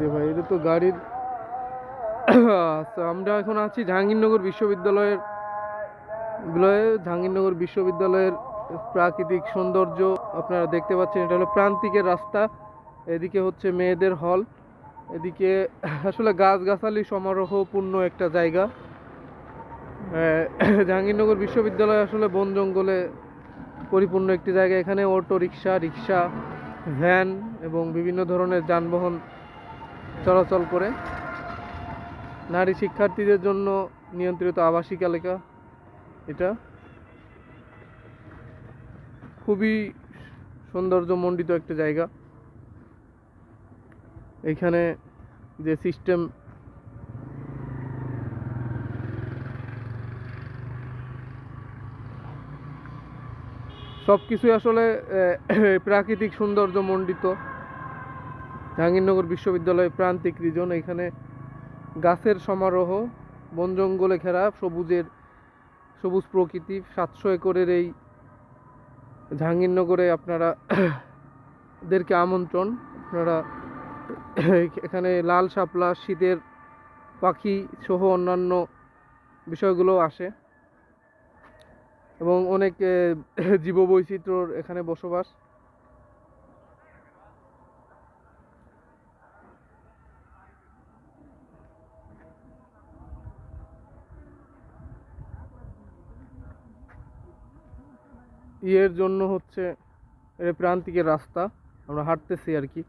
রে ভাই, এটা তো গাড়ির আচ্ছা, আমরা এখন আছি জাহাঙ্গীরনগর বিশ্ববিদ্যালয়ের প্রাকৃতিক সৌন্দর্য আপনারা দেখতে পাচ্ছেন। এটা হলো প্রান্তিকের রাস্তা, এদিকে হচ্ছে মেয়েদের হল, এদিকে আসলে গাছগাছালি সমারোহপূর্ণ একটা জায়গা। জাহাঙ্গীরনগর বিশ্ববিদ্যালয় আসলে বন জঙ্গলে পরিপূর্ণ একটি জায়গা। এখানে অটো রিক্সা, রিক্সা, ভ্যান এবং বিভিন্ন ধরনের যানবাহন চলাচল করে। নারী শিক্ষার্থীদের জন্য নিয়ন্ত্রিত আবাসিক এলাকা এটা। খুবই সৌন্দর্যমণ্ডিত একটা জায়গা। এখানে যে সিস্টেম, সব কিছুই আসলে প্রাকৃতিক সৌন্দর্যমণ্ডিত। জাহাঙ্গীরনগর বিশ্ববিদ্যালয় প্রান্তিক রিজন, এখানে গাছের সমারোহ, বন জঙ্গলে ঘেরা সবুজ প্রকৃতি। 700 একরের এই জাহাঙ্গীরনগরে আপনারা দেরকে আমন্ত্রণ। আপনারা এখানে লাল শাপলা, শীতের পাখি সহ অন্যান্য বিষয়গুলো আসে এবং অনেক জীববৈচিত্র্যর এখানে বসবাস। জন্য হচ্ছে প্রান্তিকের রাস্তা, আমরা হাঁটতেছি আর কি।